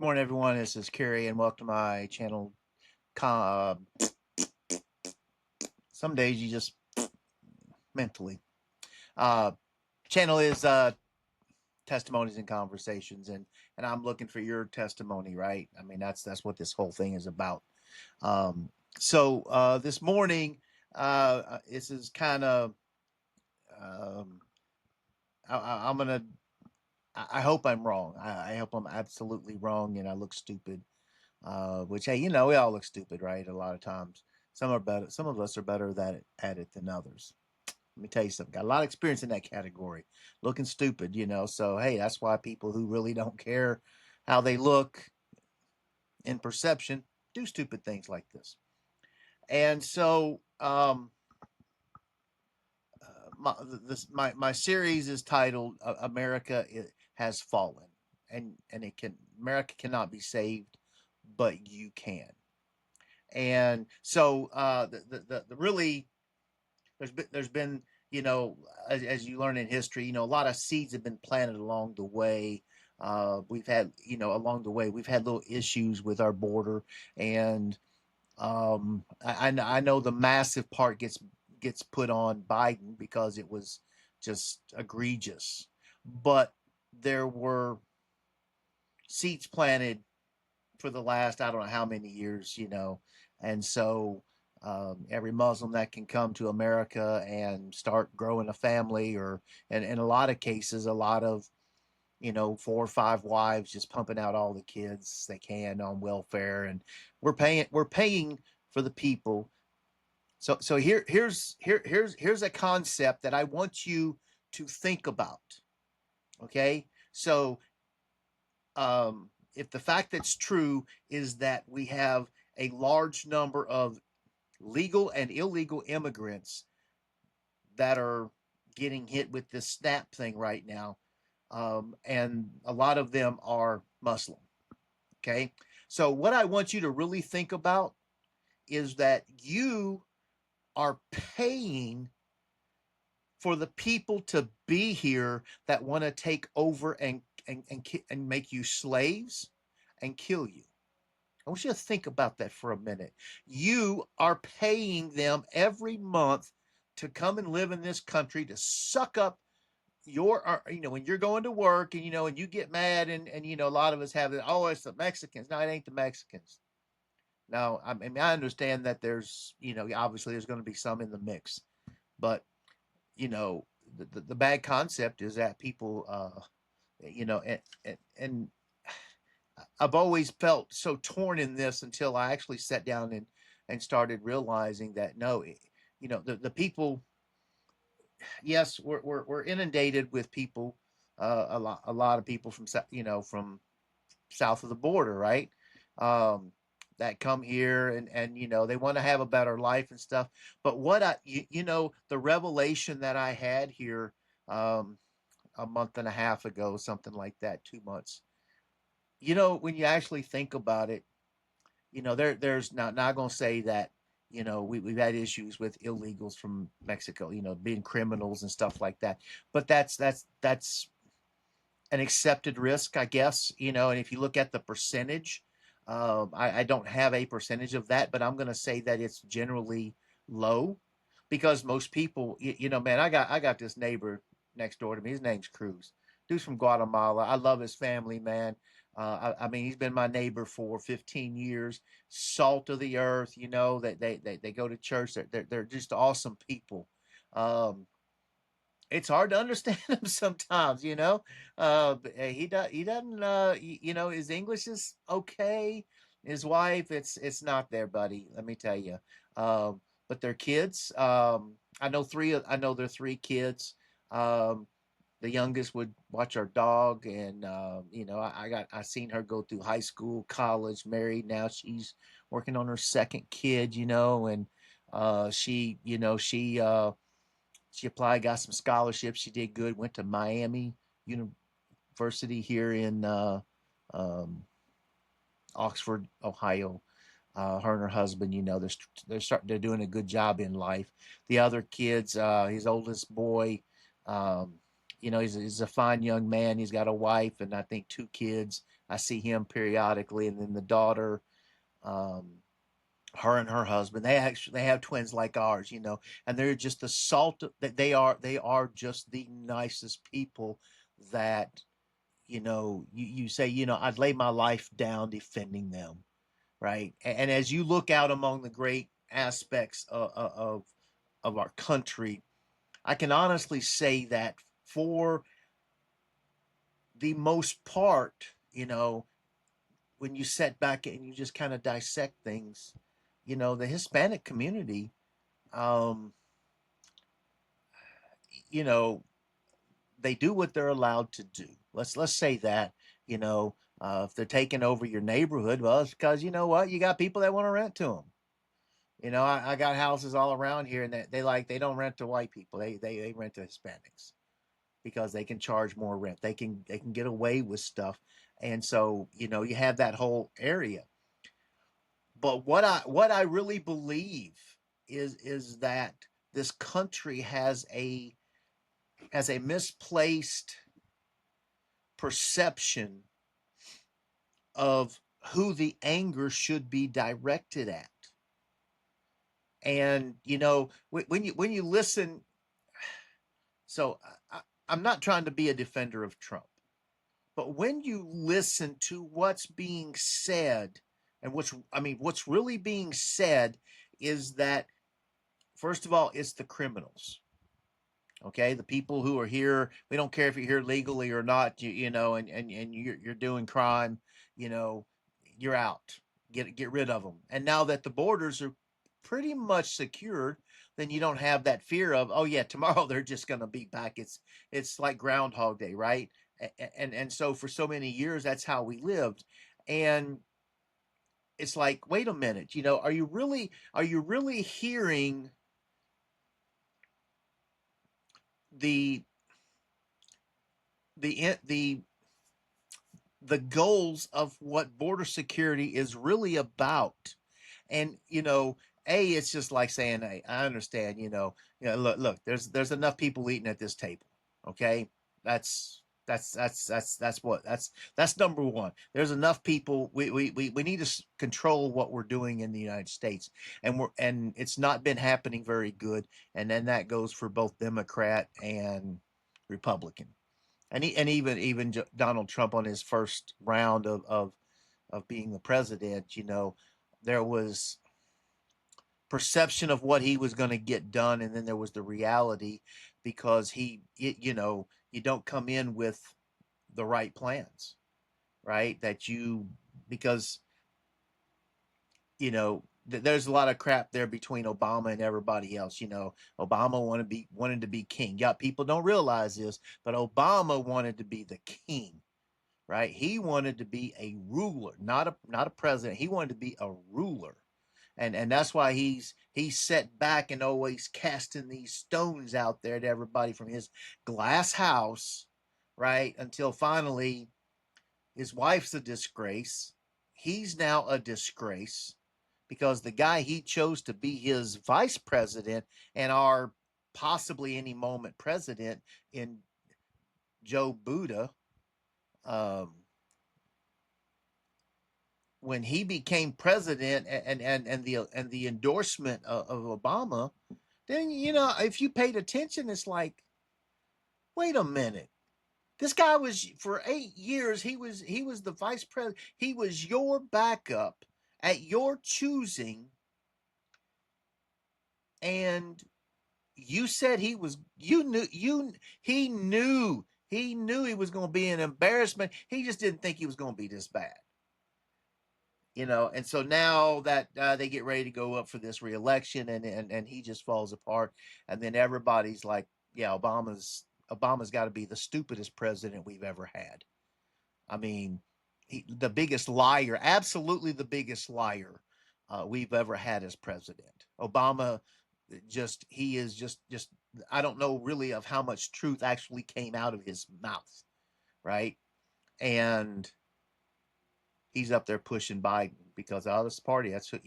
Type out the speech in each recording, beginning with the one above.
Morning, everyone. This is Kerry, and welcome to my channel. Some days you just mentally. Uh, Channel is testimonies and conversations, and I'm looking for your testimony, right? I mean, that's what this whole thing is about. So this morning, this is kind of. Um, I'm gonna. I hope I'm wrong. I hope I'm absolutely wrong, and I look stupid. Which, hey, we all look stupid, right? A lot of times, some are better. Some of us are better at it than others. Let me tell you something. Got a lot of experience in that category, looking stupid. So hey, that's why people who really don't care how they look in perception do stupid things like this. And so, my series is titled "America Has Fallen," and America cannot be saved, but you can. And so the really there's been as you learn in history, a lot of seeds have been planted along the way. We've had along the way we've had little issues with our border, and I know the massive part gets put on Biden because it was just egregious, but there were seeds planted for the last I don't know how many years, and so every Muslim that can come to America and start growing a family, or and in a lot of cases, a lot of 4 or 5 wives just pumping out all the kids they can on welfare, and we're paying for the people. So here's a concept that I want you to think about. Okay, so if the fact that's true is that we have a large number of legal and illegal immigrants that are getting hit with this SNAP thing right now, and a lot of them are Muslim. Okay, so what I want you to really think about is that you are paying for the people to be here that want to take over and make you slaves and kill you. I want you to think about that for a minute. You are paying them every month to come and live in this country to suck up when you're going to work, and you get mad, and a lot of us have that. Oh, it's the Mexicans. No, it ain't the Mexicans. Now, I mean, I understand that there's, obviously there's going to be some in the mix, but the bad concept is that people, and I've always felt so torn in this until I actually sat down and started realizing that no, the people. Yes, we're inundated with people, a lot of people from south of the border, right? Um, that come here and they want to have a better life and stuff. But the revelation that I had here, um, a month and a half ago, something like that, 2 months. When you actually think about it, there's not going to say that we've had issues with illegals from Mexico, being criminals and stuff like that, but that's an accepted risk, I guess. And if you look at the percentage, I don't have a percentage of that, but I'm going to say that it's generally low, because most people, man, I got this neighbor next door to me. His name's Cruz. Dude's from Guatemala. I love his family, man. I mean, he's been my neighbor for 15 years. Salt of the earth, they go to church. They're just awesome people. Um, it's hard to understand him sometimes, he doesn't, his English is okay. His wife, it's not there, buddy. Let me tell you. But their kids, I know their 3 kids. Um, the youngest would watch our dog, and I seen her go through high school, college, married. Now she's working on her second kid, and she applied, got some scholarships. She did good. Went to Miami University here in Oxford, Ohio. Her and her husband, they're doing a good job in life. The other kids, his oldest boy, um, He's a fine young man. He's got a wife and I think two kids. I see him periodically, and then the daughter, um, her and her husband. They have twins like ours, and they're just the salt that they are just the nicest people that you say, I'd lay my life down defending them, right? And as you look out among the great aspects of our country, I can honestly say that for the most part, when you sit back and you just kind of dissect things, the Hispanic community, um, you know, they do what they're allowed to do. Let's say that, if they're taking over your neighborhood, well, it's because you know what, you got people that want to rent to them. I got houses all around here, and they don't rent to white people. They rent to Hispanics because they can charge more rent. They can get away with stuff, and so you have that whole area. But what I really believe is that this country has a misplaced perception of who the anger should be directed at. And when you listen, so I'm not trying to be a defender of Trump, but when you listen to what's being said, and what's really being said is that, first of all, it's the criminals. Okay, the people who are here, we don't care if you're here legally or not, and you're doing crime, you know, you're out. Get rid of them. And now that the borders are pretty much secured, then you don't have that fear of, oh yeah, tomorrow they're just going to be back. It's like Groundhog Day, right? And so for so many years, that's how we lived. And it's like, wait a minute, are you really hearing the the the goals of what border security is really about? And it's just like saying, hey, I understand, look, there's enough people eating at this table. Okay, that's number one. There's enough people. We need to control what we're doing in the United States, and it's not been happening very good. And then that goes for both Democrat and Republican, and even Donald Trump on his first round of being the president. There was perception of what he was going to get done, and then there was the reality, because you don't come in with the right plans, right? Because there's a lot of crap there between Obama and everybody else. Obama wanted to be king. Yeah, people don't realize this, but Obama wanted to be the king, right? He wanted to be a ruler, not a president. He wanted to be a ruler. And that's why he's set back and always casting these stones out there to everybody from his glass house, right? Until finally his wife's a disgrace. He's now a disgrace because the guy he chose to be his vice president and our possibly any moment president in Joe Buddha, um, when he became president, and the endorsement of Obama, then if you paid attention, it's like, wait a minute. This guy was, for 8 years, he was the vice president. He was your backup at your choosing, and you said he was. You knew you. He knew he was going to be an embarrassment. He just didn't think he was going to be this bad. And so now that they get ready to go up for this reelection, and he just falls apart, and then everybody's like, yeah, Obama's got to be the stupidest president we've ever had. I mean, the biggest liar, absolutely the biggest liar we've ever had as president. Obama, he is just I don't know really of how much truth actually came out of his mouth, right? And he's up there pushing Biden because of this party. That's what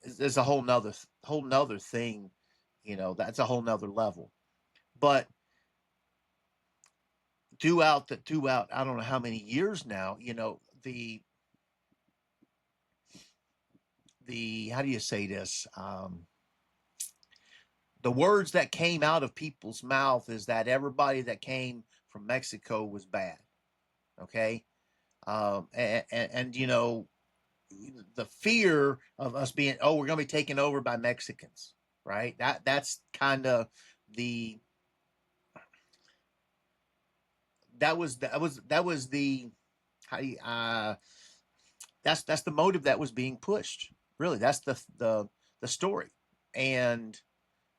there's a whole nother thing. That's a whole nother level. But throughout I don't know how many years now, the how do you say this? The words that came out of people's mouth is that everybody that came from Mexico was bad. Okay, and the fear of us being, oh, we're going to be taken over by Mexicans, right? That's kind of the that was the how do you, that's the motive that was being pushed. Really, that's the story, and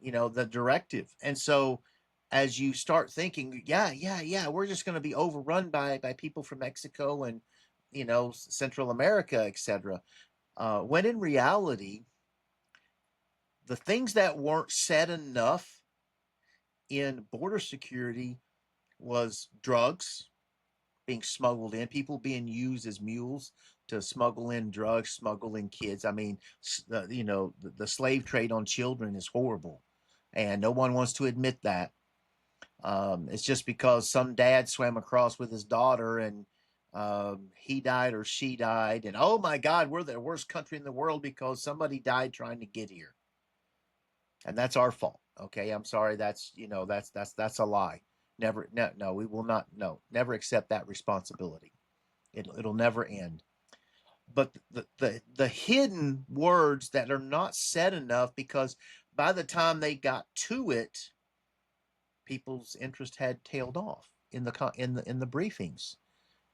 the directive. And so, as you start thinking, yeah, yeah, yeah, we're just going to be overrun by people from Mexico and Central America, etc. When in reality, the things that weren't said enough in border security was drugs being smuggled in, people being used as mules to smuggle in drugs, smuggle in kids. I mean, the slave trade on children is horrible, and no one wants to admit that. It's just because some dad swam across with his daughter and he died or she died, and oh my God, we're the worst country in the world because somebody died trying to get here, and that's our fault. Okay, I'm sorry. That's a lie. Never, no, no, we will not. No, never accept that responsibility. It'll never end. But the hidden words that are not said enough, because by the time they got to it, people's interest had tailed off in the briefings,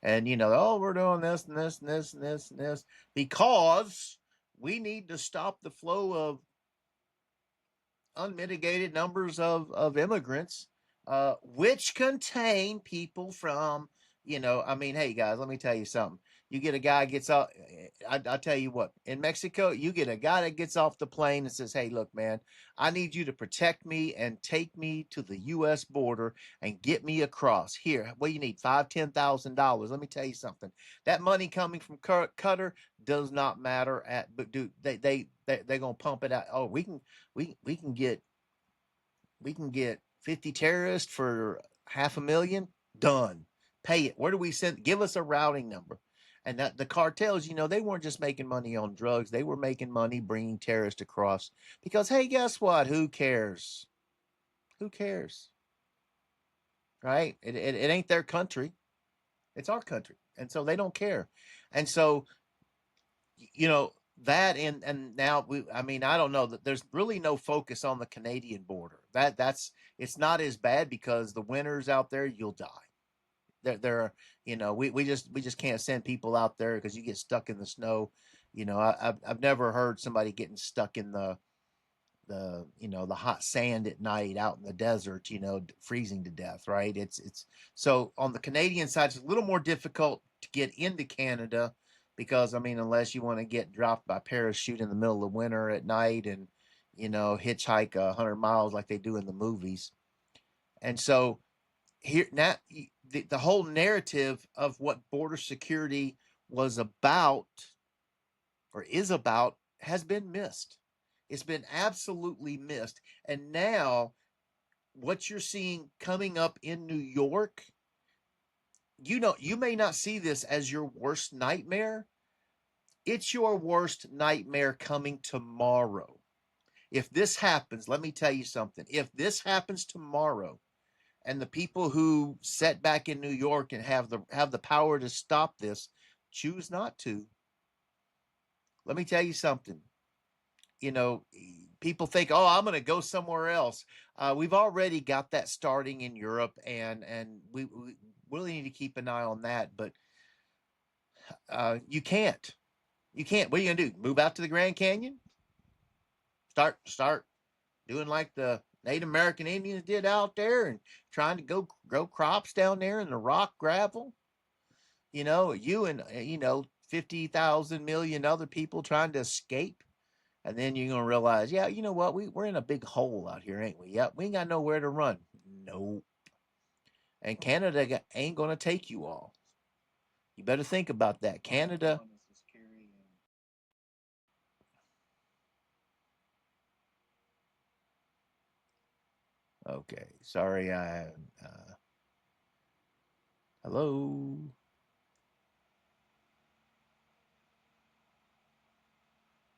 and oh, we're doing this and this and this and this and this because we need to stop the flow of unmitigated numbers of immigrants, which contain people from, I mean, hey guys, let me tell you something. You get a guy gets off. I tell you what, in Mexico, you get a guy that gets off the plane and says, "Hey, look, man, I need you to protect me and take me to the U.S. border and get me across here. What do you need? $5,000, $10,000. Let me tell you something. That money coming from Qatar does not matter. But dude, they're gonna pump it out. Oh, we can get 50 terrorists for half a million. Done. Pay it. Where do we send? Give us a routing number. And that the cartels, they weren't just making money on drugs. They were making money bringing terrorists across. Because hey, guess what? Who cares? Who cares? Right? It ain't their country. It's our country. And so they don't care. And so you know that and now I mean, I don't know that there's really no focus on the Canadian border. That's it's not as bad because the winters out there, you'll die. There we just can't send people out there because you get stuck in the snow. I've never heard somebody getting stuck in the hot sand at night out in the desert, freezing to death, right? It's so on the Canadian side, it's a little more difficult to get into Canada because I mean, unless you want to get dropped by parachute in the middle of winter at night and hitchhike 100 miles like they do in the movies. And so here now, the whole narrative of what border security was about or is about has been missed. It's been absolutely missed. And now, what you're seeing coming up in New York, you may not see this as your worst nightmare. It's your worst nightmare coming tomorrow. If this happens, let me tell you something. If this happens tomorrow, and the people who set back in New York and have the power to stop this choose not to, let me tell you something. you know, People think, oh, I'm going to go somewhere else. We've already got that starting in Europe, and we really need to keep an eye on that. But you can't. You can't. What are you going to do? Move out to the Grand Canyon? Start doing like the Native American Indians did out there and trying to go grow crops down there in the rock gravel? You and 50,000 million other people trying to escape. And then you're gonna realize, yeah, you know what? We're in a big hole out here, ain't we? Yep, we ain't got nowhere to run. Nope. And Canada ain't gonna take you all. You better think about that. Canada. Okay, sorry. Hello.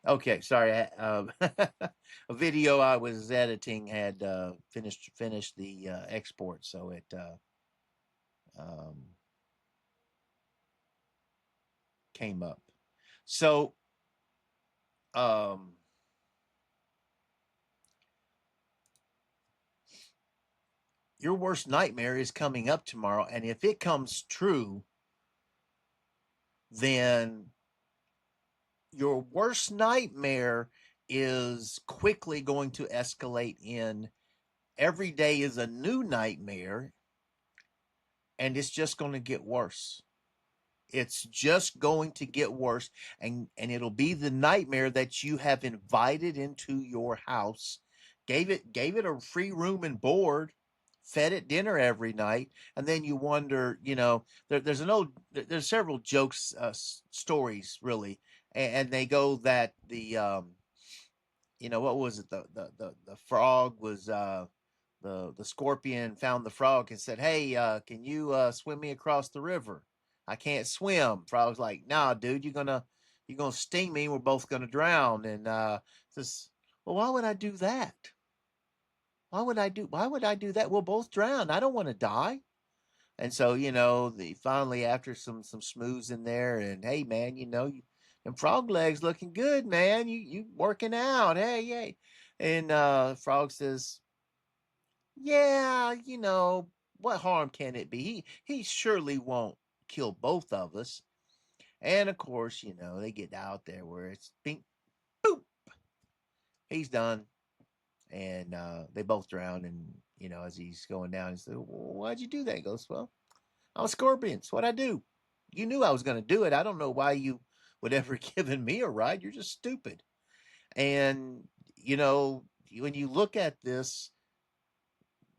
Okay, sorry. A video I was editing had finished the export, so it um, came up. So um, your worst nightmare is coming up tomorrow, and if it comes true, then your worst nightmare is quickly going to escalate in every day is a new nightmare, and it's just going to get worse. It's just going to get worse, and it'll be the nightmare that you have invited into your house, gave it a free room and board, fed it dinner every night, and then you wonder, there's several jokes, stories really, and they go that what was it, the frog was the scorpion found the frog and said, "Hey, can you swim me across the river? I can't swim." Frog's like, "Nah, dude, you're gonna sting me. We're both gonna drown." And says, "Well, why would I do that? Why would I do that? We'll both drown. I don't want to die." And so, the finally after some smooths in there, and hey, man, them frog legs looking good, man. You working out? Hey, hey. And Frog says, "Yeah, what harm can it be? He surely won't kill both of us." And of course, they get out there where it's bing, boop, he's done, and they both drown. And as he's going down, he said, "Well, why'd you do that?" He goes, "Well, I'm a scorpion. It's what I do. You knew I was going to do it. I don't know why you would ever given me a ride. You're just stupid." And when you look at this,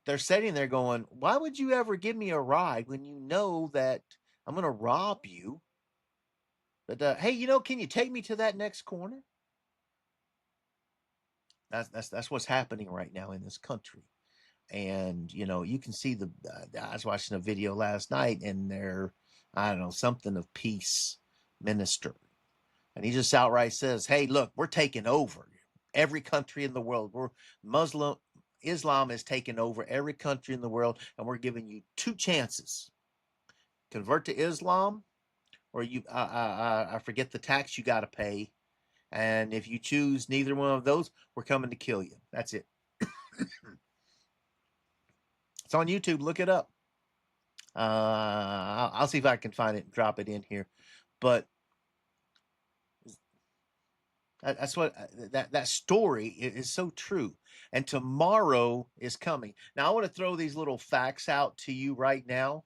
they're sitting there going, "Why would you ever give me a ride when you know that I'm going to rob you? But hey, can you take me to that next corner?" That's what's happening right now in this country. And you can see I was watching a video last night, and they're, I don't know, something of peace minister, and he just outright says, "Hey, look, we're taking over every country in the world. We're Muslim Islam is taking over every country in the world, and we're giving you two chances: convert to Islam, or I forget the tax you got to pay. And if you choose neither one of those, we're coming to kill you." That's it. It's on YouTube. Look it up. I'll see if I can find it and drop it in here. But that's what that story is so true. And tomorrow is coming. Now I want to throw these little facts out to you right now.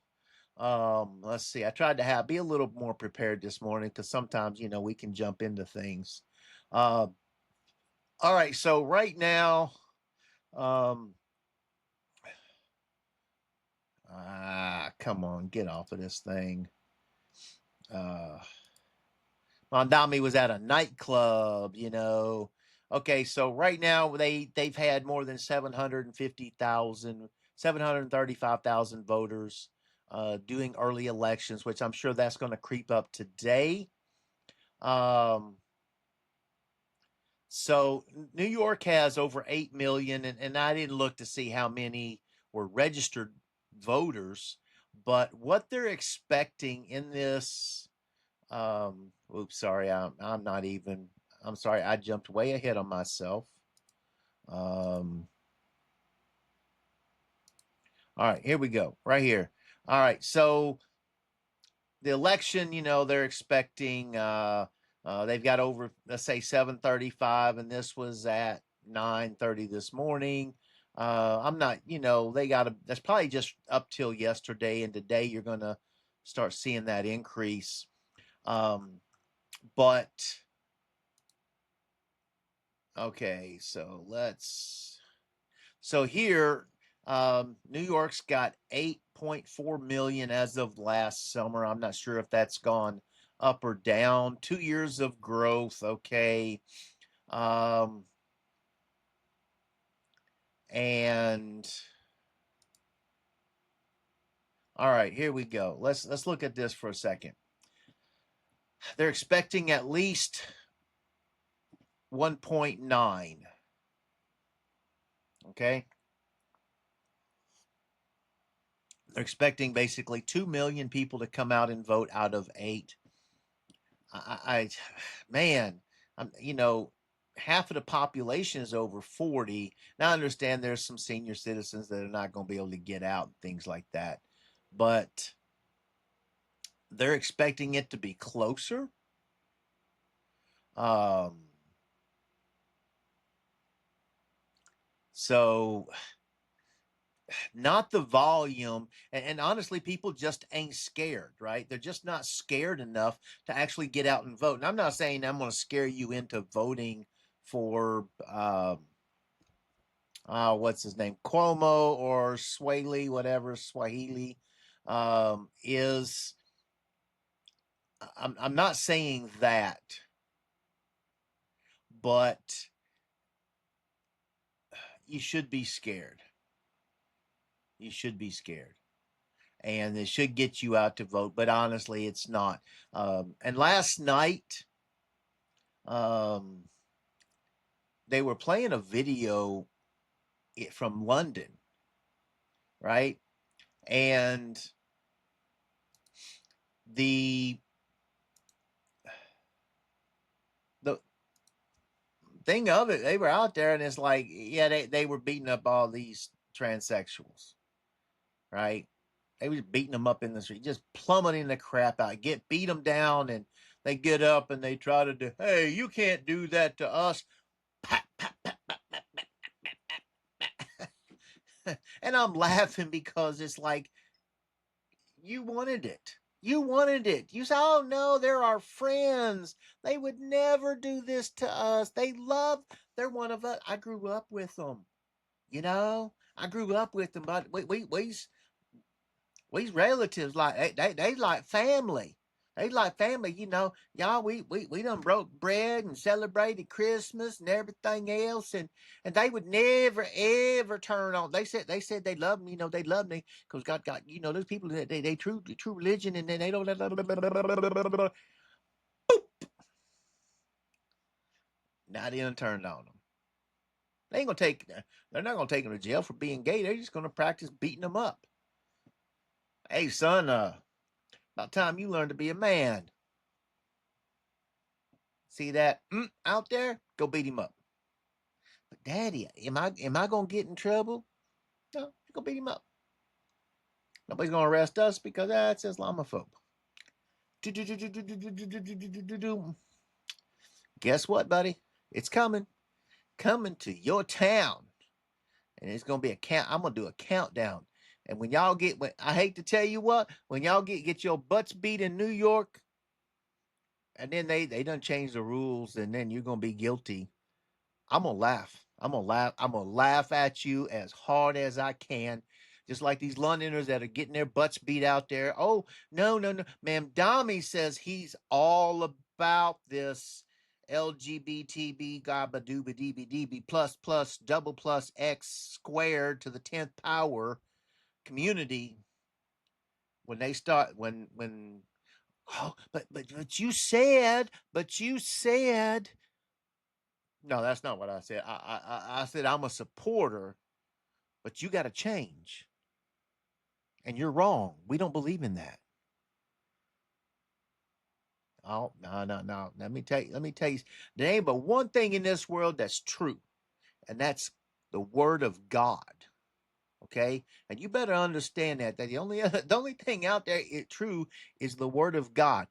Let's see. I tried to be a little more prepared this morning, because sometimes we can jump into things. Uh, all right. So right now, um, come on, get off of this thing. Uh, Mamdani was at a nightclub. Okay, so right now they've had more than 750,000, 735,000 voters doing early elections, which I'm sure that's going to creep up today. Um, so New York has over 8 million, and I didn't look to see how many were registered voters, but what they're expecting in this, oops, sorry, I'm not even, I'm sorry, I jumped way ahead on myself. Um, all right, here we go, right here. All right, so the election, they're expecting, they've got over, let's say 735, and this was at 9:30 this morning. I'm not, they got to, that's probably just up till yesterday, and today you're going to start seeing that increase. But okay, so here, New York's got 8.4 million as of last summer. I'm not sure if that's gone up or down. 2 years of growth. Okay. Um, and All right, here we go. Let's look at this for a second. They're expecting at least 1.9. Okay, they're expecting basically 2 million people to come out and vote out of 8. I man, half of the population is over 40. Now I understand there's some senior citizens that are not going to be able to get out and things like that, but they're expecting it to be closer. Um, so not the volume, and honestly, people just ain't scared, right? They're just not scared enough to actually get out and vote. And I'm not saying I'm going to scare you into voting for what's his name, Cuomo or Swaley, whatever Swahili is. I'm not saying that, but you should be scared. You should be scared, and it should get you out to vote. But honestly, it's not. And last night, um, they were playing a video from London, right? And the the thing of it, they were out there, and it's like, yeah, they were beating up all these transsexuals, right? They was beating them up in the street, just plummeting the crap out, beat them down, and they get up and they try to do, hey, you can't do that to us. Pat, pat, pat, pat, pat, pat. And I'm laughing because it's like, you wanted it. You wanted it. You said, oh no, they're our friends. They would never do this to us. They're one of us. I grew up with them. I grew up with them, but we's relatives, like they like family. They like family, Y'all, we done broke bread and celebrated Christmas and everything else, and they would never ever turn on. They said they love me, they love me because God got, those people that they true religion, and then they don't. Now they done turned on them. They ain't gonna take. They're not gonna take them to jail for being gay. They're just gonna practice beating them up. Hey son, about time you learn to be a man. See that out there? Go beat him up. But Daddy, am I gonna get in trouble? No, go beat him up. Nobody's gonna arrest us because that's Islamophobe. Guess what, buddy? It's coming to your town, and it's gonna be a count. I'm gonna do a countdown, and when y'all get, I hate to tell you what, when y'all get your butts beat in New York, and then they done change the rules, and then you're gonna be guilty. I'm gonna laugh. I'm gonna laugh. I'm gonna laugh at you as hard as I can. Just like these Londoners that are getting their butts beat out there. Oh, no, no, no. Mamdani says he's all about this LGBTB gabba dooba db db plus plus double plus X squared to the 10th power community. When they start when oh, but you said no, that's not what I said. I said I'm a supporter, but you got to change, and you're wrong. We don't believe in that. Oh no, no, no. Let me tell you. There ain't but one thing in this world that's true, and that's the word of God. Okay, and you better understand that the only thing out there true is the word of God.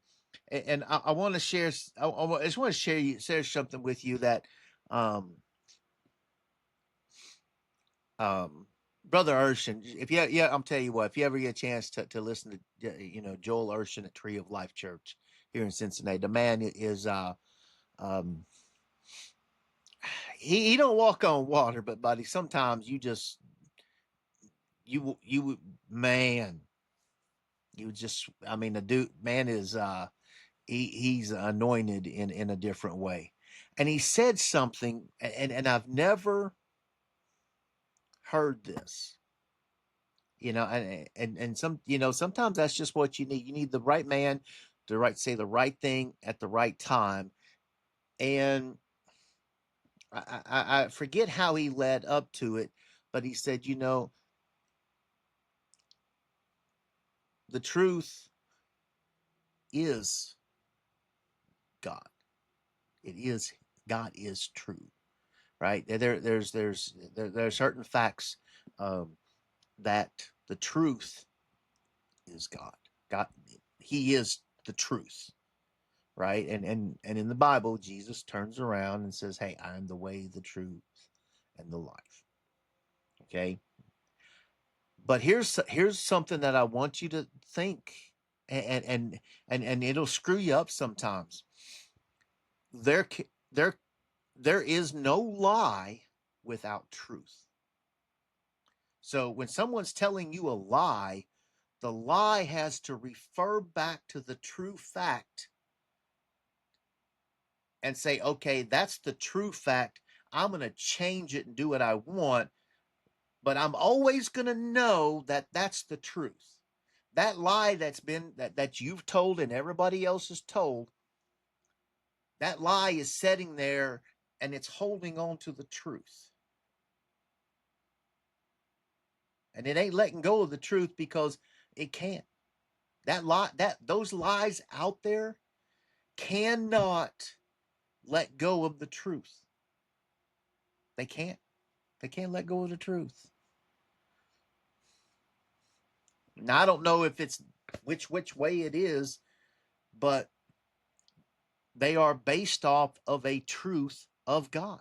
And I want to share. I just want to share something with you that um um Brother Urshan, if you yeah, I'm telling you what, if you ever get a chance to listen to Joel Urshan at Tree of Life Church here in Cincinnati, the man is um he don't walk on water, but buddy, sometimes you man, you just I mean the dude man is he's anointed in a different way. And he said something, and I've never heard this. And some, sometimes that's just what you need. You need the right man to say the right thing at the right time. And I forget how he led up to it, but he said, the truth is God. It is God is true, right? There are certain facts, um, that the truth is God. God, He is the truth, right? And in the Bible, Jesus turns around and says, "Hey, I am the way, the truth, and the life." Okay, but here's something that I want you to think, and and it'll screw you up sometimes. There there there is no lie without truth. So when someone's telling you a lie, the lie has to refer back to the true fact and say, okay, that's the true fact. I'm going to change it and do what I want, but I'm always going to know that that's the truth. That lie that you've told and everybody else has told, that lie is sitting there and it's holding on to the truth. And it ain't letting go of the truth because it can't. That lie, those lies out there cannot let go of the truth. They can't. They can't let go of the truth. Now I don't know if it's which way it is, but they are based off of a truth of God.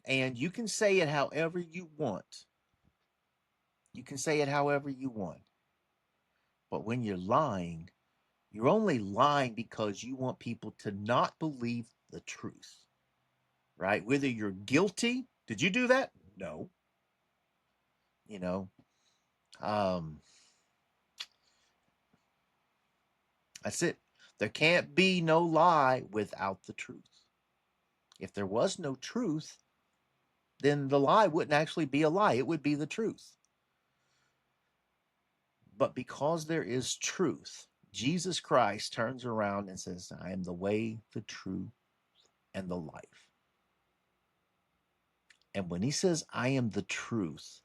And you can say it however you want. You can say it however you want. But when you're only lying because you want people to not believe the truth, right? Whether you're guilty, did you do that? No. You know, um, that's it. There can't be no lie without the truth. If there was no truth, then the lie wouldn't actually be a lie. It would be the truth. But because there is truth, Jesus Christ turns around and says, I am the way, the truth, and the life. And when he says, I am the truth,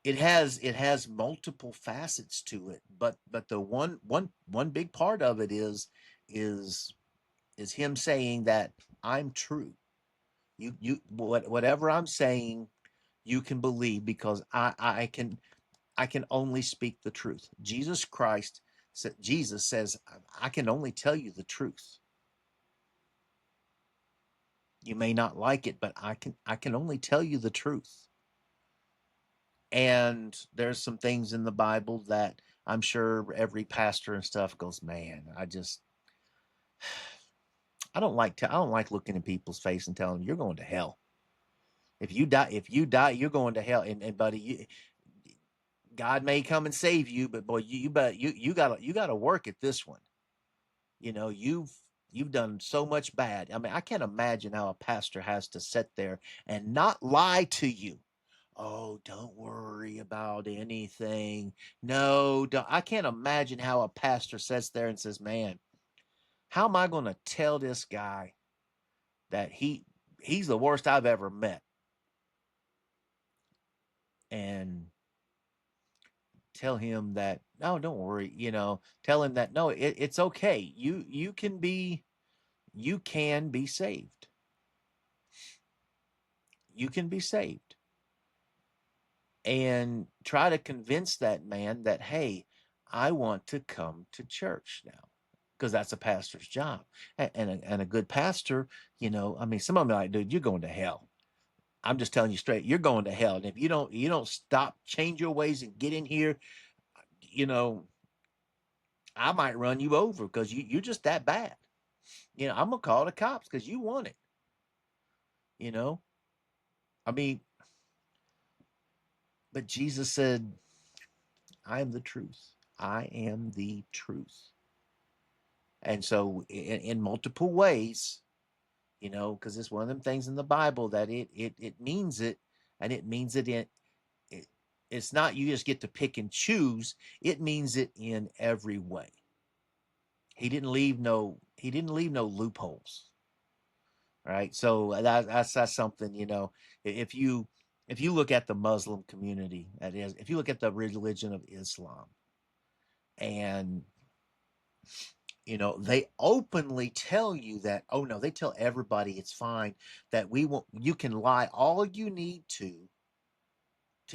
it has multiple facets to it. But the one big part of it is is him saying that I'm true. Whatever I'm saying, you can believe because I can only speak the truth. Jesus says, I can only tell you the truth. You may not like it, but I can only tell you the truth. And there's some things in the Bible that I'm sure every pastor and stuff goes, man, I don't like looking in people's face and telling them you're going to hell. If you die, you're going to hell. And buddy, God may come and save you, but boy, you gotta work at this one. You've done so much bad. I mean, I can't imagine how a pastor has to sit there and not lie to you. Oh, don't worry about anything. No, don't. I can't imagine how a pastor sits there and says, "Man, how am I going to tell this guy that he's the worst I've ever met?" And tell him that, no, don't worry. Tell him that, no, it's okay. You can be saved. You can be saved. And try to convince that man that, hey, I want to come to church now, because that's a pastor's job. And a good pastor, I mean, some of them are like, dude, you're going to hell. I'm just telling you straight, you're going to hell. And if you don't stop, change your ways, and get in here, you know, I might run you over because you're just that bad. I'm gonna call the cops because you want it. You know, I mean, but Jesus said, I am the truth. I am the truth. And so, in multiple ways, because it's one of them things in the Bible that it means it, and it means it It's not you just get to pick and choose. It means it in every way. He didn't leave no loopholes. Right. So that's something, if you look at the Muslim community, that is, if you look at the religion of Islam, and they openly tell you that, oh no, they tell everybody it's fine, that you can lie all you need to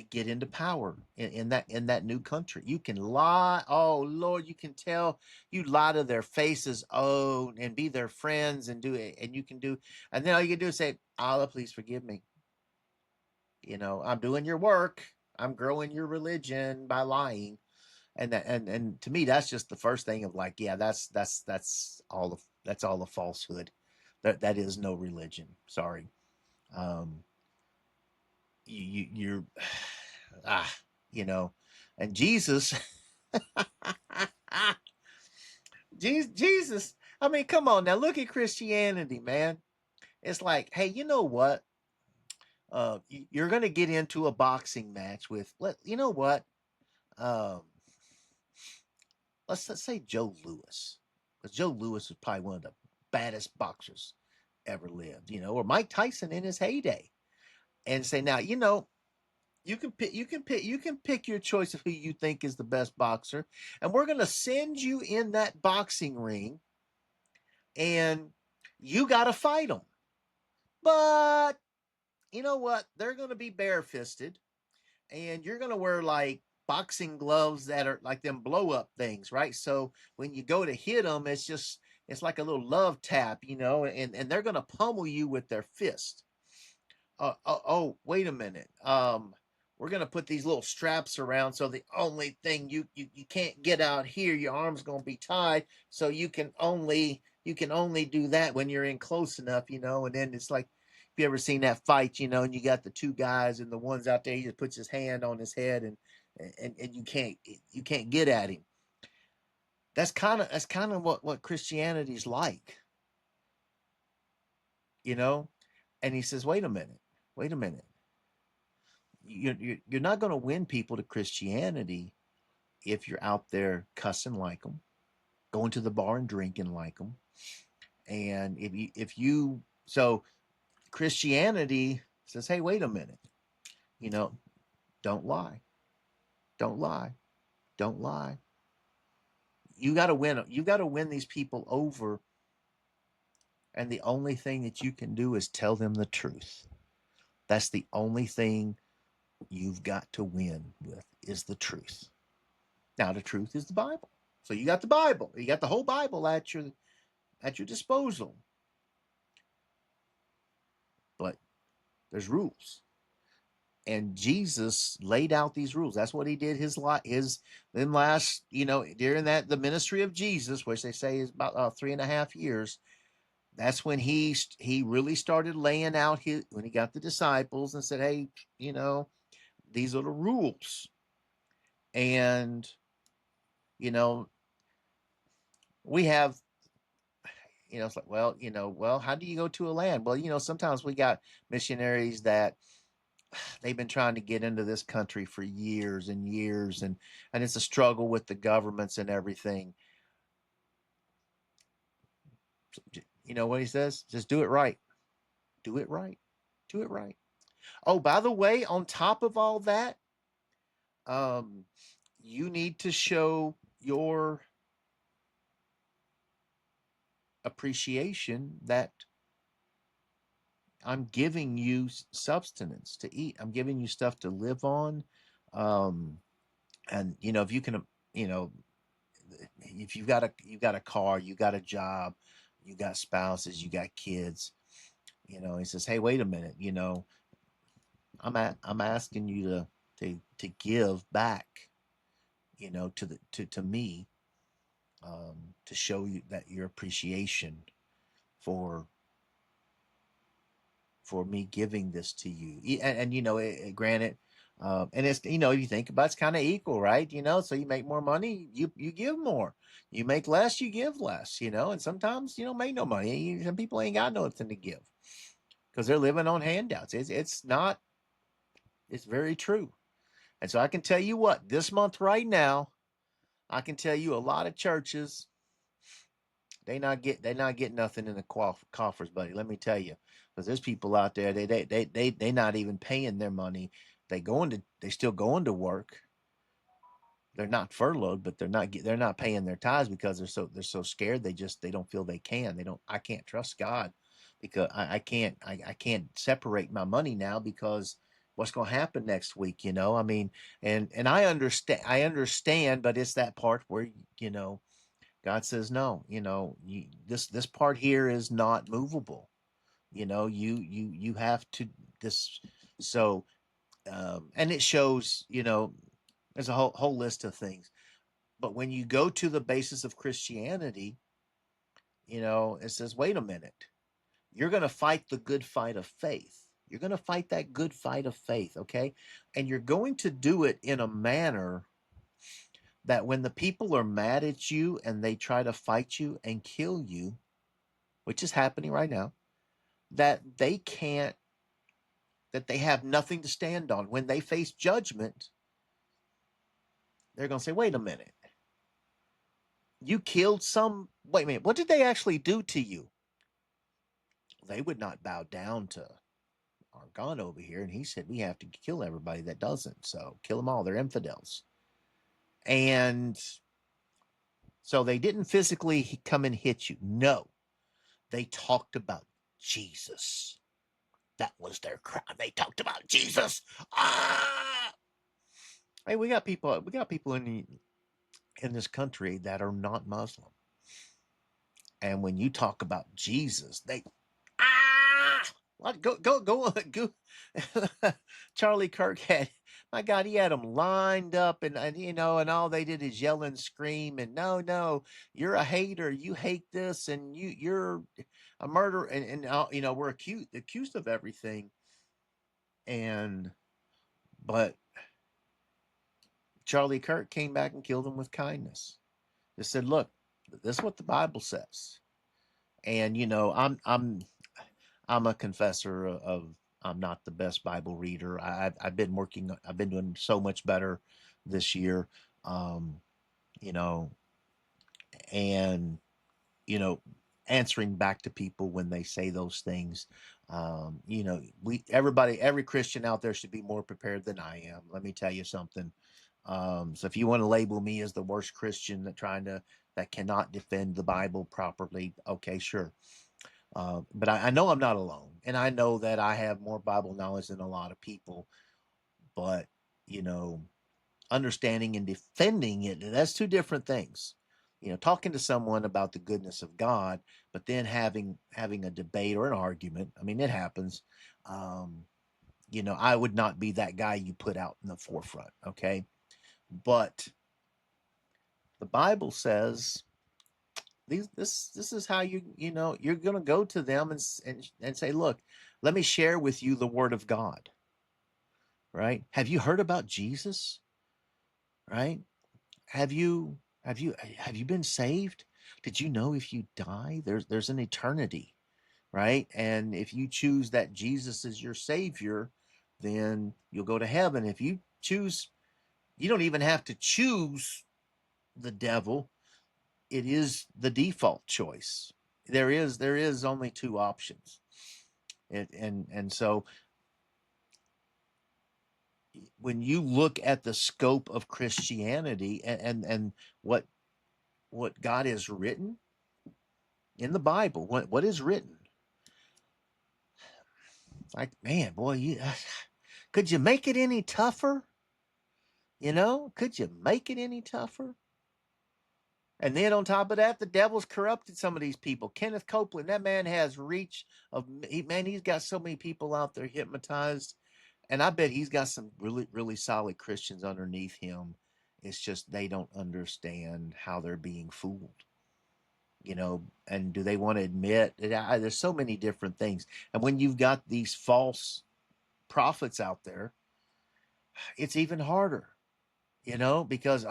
get into power in that new country. You can lie. Oh Lord, you can tell, you lie to their faces, oh, and be their friends and do it, and you can do, and then all you can do is say, Allah, please forgive me. I'm doing your work. I'm growing your religion by lying. And to me, that's just the first thing of like, yeah, that's all the falsehood. That is no religion. Sorry. Um, you're ah, you know, and Jesus, Jesus. I mean, come on now, look at Christianity, man. It's like, hey, you know what? You're going to get into a boxing match with, you know what? Um, let's say Joe Louis, because Joe Louis was probably one of the baddest boxers ever lived, or Mike Tyson in his heyday, and say, now, you can pick your choice of who you think is the best boxer, and we're going to send you in that boxing ring, and you got to fight them. But you know what? They're going to be barefisted, and you're going to wear like boxing gloves that are like them blow up things, right? So when you go to hit them, it's like a little love tap, and they're going to pummel you with their fist. Oh, wait a minute. We're gonna put these little straps around, so the only thing you can't get out here, your arm's gonna be tied, so you can only do that when you're in close enough, and then it's like, if you ever seen that fight, and you got the two guys, and the one's out there, he just puts his hand on his head, and you can't get at him. That's kind of what Christianity's like, you know. And he says, wait a minute, you're not going to win people to Christianity if you're out there cussing like them, going to the bar and drinking like them. And if you so Christianity says, hey, wait a minute, you know, don't lie, don't lie, don't lie. You got to win these people over, and the only thing that you can do is tell them the truth. That's the only thing you've got to win with, is the truth. Now, the truth is the Bible. So you got the Bible. You got the whole Bible at your disposal. But there's rules. And Jesus laid out these rules. That's what he did his then last, during that the ministry of Jesus, which they say is about 3.5 years. That's when he really started laying out when he got the disciples and said, hey, these are the rules. And you know, we have, it's like, well, how do you go to a land? Well, sometimes we got missionaries that they've been trying to get into this country for years and years, and it's a struggle with the governments and everything. You know what he says? Just do it right. Do it right. Do it right. Oh, by the way, on top of all that, um, you need to show your appreciation that I'm giving you substance to eat. I'm giving you stuff to live on. Um, and if you can, you know, if you got a car, you got a job, you got spouses, you got kids, he says, hey, wait a minute, I'm asking you to give back, to me, to show you that your appreciation for me giving this to you. And granted, and it's, if you think about it, it's kind of equal, right? So you make more money, you give more. You make less, you give less. And sometimes you don't make no money. Some people ain't got nothing to give because they're living on handouts. It's not. It's very true. And so I can tell you what, this month right now, I can tell you a lot of churches, they not getting nothing in the coffers, buddy. Let me tell you, because there's people out there, they not even paying their money. They still going to work. They're not furloughed, but they're not paying their tithes because they're so scared. They don't feel they can. They don't. I can't trust God because I can't separate my money now because what's going to happen next week? You know, I mean, and I understand, but it's that part where you know God says no. You know, this part here is not movable. You know, you have to this so and it shows. You know, there's a whole list of things, but when you go to the basis of Christianity, you know, it says, wait a minute, you're going to fight the good fight of faith. You're going to fight that good fight of faith, okay? And you're going to do it in a manner that when the people are mad at you and they try to fight you and kill you, which is happening right now, that they can't, that they have nothing to stand on. When they face judgment, they're going to say, wait a minute, you killed some, wait a minute, what did they actually do to you? They would not bow down to our God over here, and he said we have to kill everybody that doesn't. So kill them all. They're infidels. And so they didn't physically come and hit you. No, they talked about Jesus. That was their crime. They talked about Jesus. Ah! Hey, we got people in this country that are not Muslim. And when you talk about Jesus, they ah what go Charlie Kirk had my God, he had them lined up and you know, and all they did is yell and scream and no, you're a hater, you hate this, and you're a murderer, and you know, we're accused of everything, and but Charlie Kirk came back and killed him with kindness. Just said, look, this is what the Bible says. And you know, I'm a confessor of I'm not the best Bible reader. I've been working. I've been doing so much better this year. Um, you know, and you know, answering back to people when they say those things. You know, every Christian out there should be more prepared than I am. Let me tell you something. So if you want to label me as the worst Christian that cannot defend the Bible properly, okay, sure. But I know I'm not alone, and I know that I have more Bible knowledge than a lot of people. But you know, understanding and defending it—that's two different things. You know, talking to someone about the goodness of God, but then having a debate or an argument. I mean, it happens. Um, you know, I would not be that guy you put out in the forefront. Okay, but the Bible says this is how you know you're going to go to them and say, look, let me share with you the word of God. Right, have you heard about Jesus? Right, have you been saved? Did you know if you die there's an eternity? Right, and if you choose that Jesus is your savior, then you'll go to heaven. If you choose, you don't even have to choose the devil. It is the default choice. There is only two options. And so when you look at the scope of Christianity and what God has written in the Bible, what is written, like, man, boy, could you make it any tougher? You know, could you make it any tougher? And then on top of that, the devil's corrupted some of these people. Kenneth Copeland, that man has reach man, he's got so many people out there hypnotized. And I bet he's got some really solid Christians underneath him. It's just they don't understand how they're being fooled, you know, and do they want to admit that there's so many different things. And when you've got these false prophets out there, it's even harder, you know, because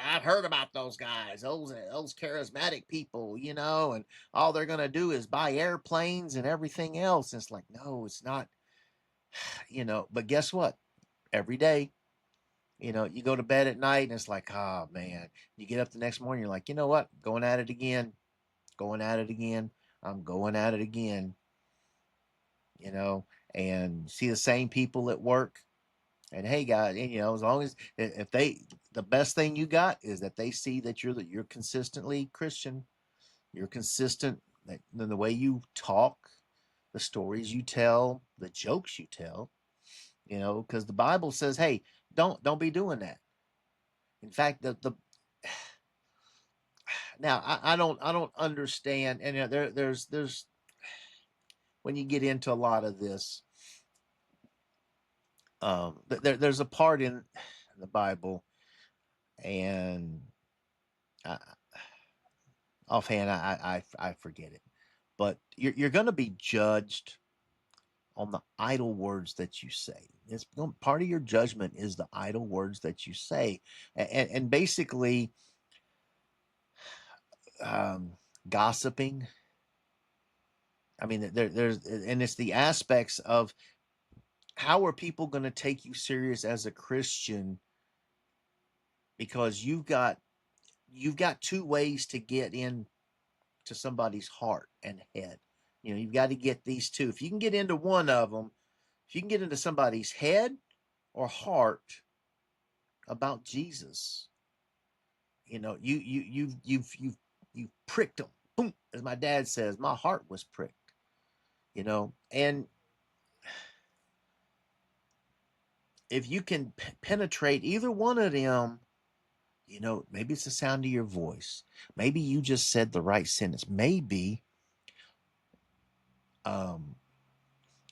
I've heard about those guys, those charismatic people, you know, and all they're gonna do is buy airplanes and everything else. And it's like, no, it's not, you know. But guess what? Every day, You go to bed at night and it's like, oh man. You get up the next morning, you're like, you know what? Going at it again. Going at it again. I'm going at it again. You know, and see the same people at work. And hey, guys, and, as long as if the best thing you got is that they see that you're consistently Christian, you're consistent in the way you talk, the stories you tell, the jokes you tell. Because the Bible says, hey, don't be doing that. In fact, the now I don't understand, and there's when you get into a lot of this, there's a part in the Bible, and I, offhand I forget it, but you're going to be judged on the idle words that you say. It's part of your judgment is the idle words that you say, and basically, um, gossiping. I mean, there's and it's the aspects of how are people going to take you serious as a Christian because you've got two ways to get in to somebody's heart and head. You've got to get these two. If you can get into one of them, if you can get into somebody's head or heart about Jesus, you've pricked them. Boom, as my dad says, my heart was pricked. And if you can penetrate either one of them, maybe it's the sound of your voice. Maybe you just said the right sentence. Maybe um,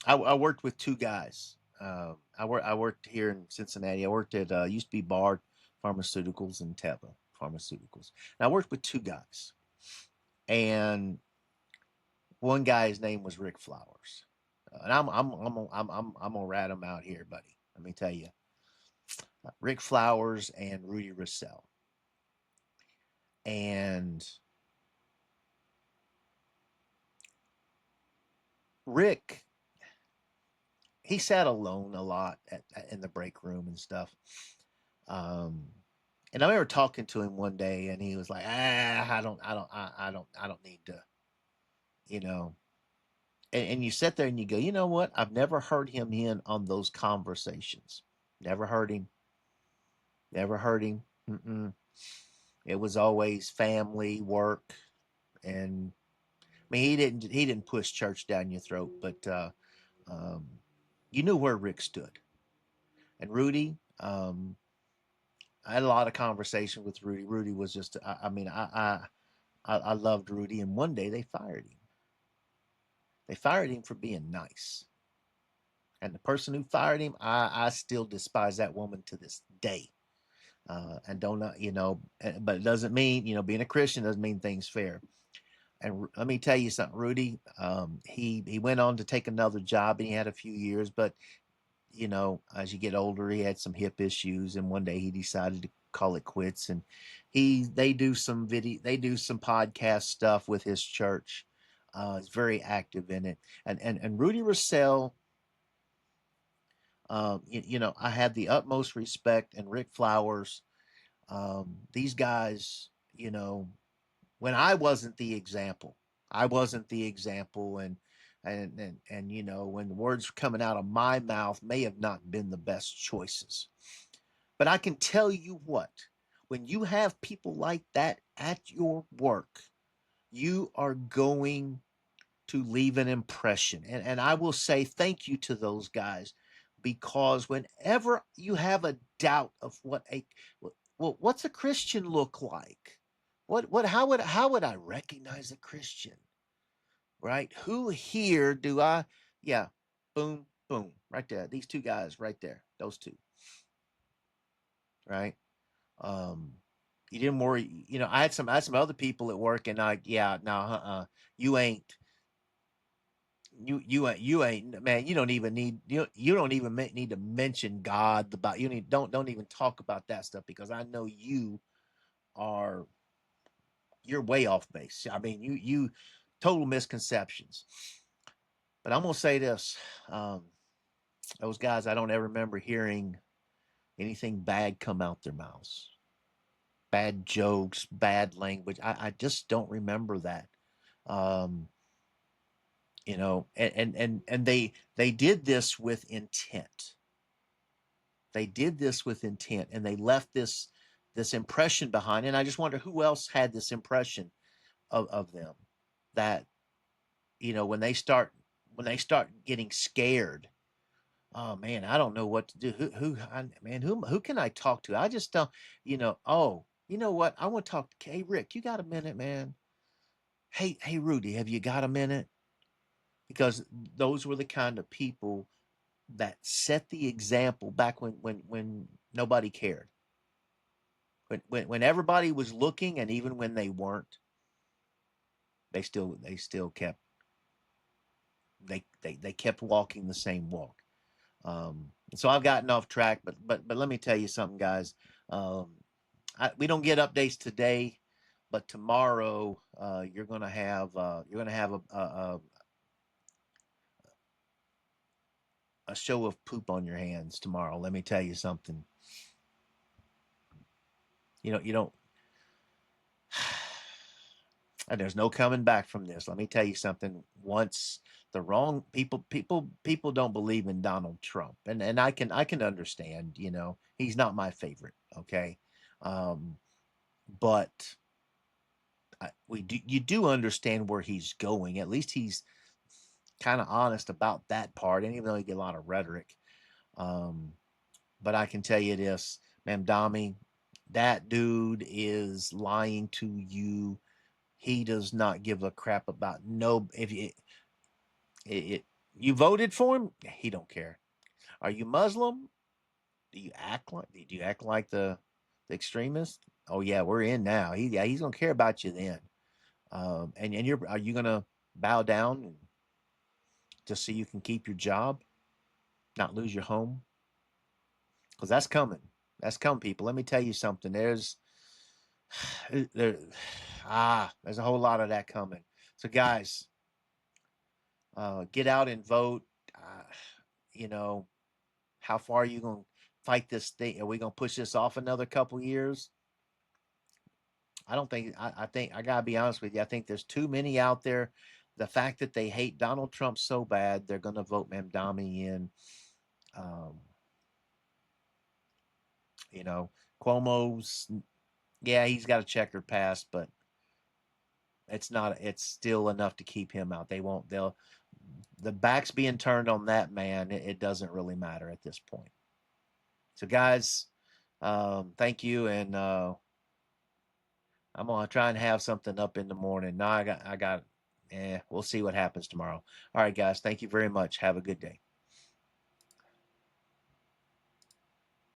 I worked with two guys. I worked here in Cincinnati. I worked at used to be Bard Pharmaceuticals and Teva Pharmaceuticals. And I worked with two guys, and one guy's name was Rick Flowers. And I'm gonna rat him out here, buddy. Let me tell you, Rick Flowers and Rudy Russell. And Rick, he sat alone a lot in the break room and stuff. Um, and I remember talking to him one day, and he was like, I don't need to, you know." And you sit there and you go, you know what? I've never heard him in on those conversations. Never heard him. Never heard him. Mm-mm. It was always family, work, and I mean he didn't push church down your throat, but um, you knew where Rick stood. And Rudy, I had a lot of conversation with Rudy. Rudy was just, I mean, I loved Rudy, and one day they fired him. They fired him for being nice. And the person who fired him, I still despise that woman to this day. And don't know, but it doesn't mean, being a Christian doesn't mean things fair. And let me tell you something, Rudy. He went on to take another job, and he had a few years, but as you get older, he had some hip issues, and one day he decided to call it quits. And they do some podcast stuff with his church. He's very active in it, and Rudy Russell. I had the utmost respect, and Rick Flowers. These guys, when I wasn't the example, I wasn't the example, and when the words coming out of my mouth may have not been the best choices. But I can tell you what, when you have people like that at your work, you are going to leave an impression. And I will say thank you to those guys, because whenever you have a doubt of what's a Christian look like? How would I recognize a Christian? Right? Who here do I yeah, boom, boom, right there. These two guys right there. Those two, right? Um you didn't worry, I had some other people at work, and no, you ain't you ain't man. You don't even need to mention God. About you need don't even talk about that stuff, because I know are you're way off base. I mean, you total misconceptions. But I'm gonna say this: those guys, I don't ever remember hearing anything bad come out their mouths. Bad jokes, bad language. I just don't remember that. Um, and they did this with intent. They did this with intent, and they left this impression behind. And I just wonder who else had this impression of them, that when they start getting scared. Oh man, I don't know what to do. Who can I talk to? I just don't. Oh, you know what? I want to talk to. Hey Rick, you got a minute, man? Hey Rudy, have you got a minute? Because those were the kind of people that set the example back when nobody cared, when everybody was looking, and even when they weren't, they still kept walking the same walk. So I've gotten off track, but let me tell you something, guys. Um, we don't get updates today, but tomorrow you're gonna have a show of poop on your hands tomorrow. Let me tell you something. You don't. And there's no coming back from this. Let me tell you something. Once the wrong people don't believe in Donald Trump, and I can understand. He's not my favorite. Okay, um, but you do understand where he's going. At least he's kind of honest about that part, and even though he get a lot of rhetoric. Um, but I can tell you this, Mamdani, that dude is lying to you. He does not give a crap about no. If you voted for him, he don't care. Are you Muslim? Do you act like the extremist? Oh yeah, we're in now. He's gonna care about you then. And are you gonna bow down just so you can keep your job, not lose your home? Because that's coming. That's coming, people. Let me tell you something. There, there's a whole lot of that coming. So guys, get out and vote. Uh, you know, how far are you gonna fight this thing? Are we gonna push this off another couple years? I don't think. I think I gotta be honest with you. I think there's too many out there. The fact that they hate Donald Trump so bad, they're gonna vote Mamdani in. Um, you know, Cuomo's, yeah, he's got a checkered past, but it's not. It's still enough to keep him out. They won't. They'll. The back's being turned on that man. It doesn't really matter at this point. So, guys, thank you, and I'm gonna try and have something up in the morning. Now I got. We'll see what happens tomorrow. All right, guys. Thank you very much. Have a good day.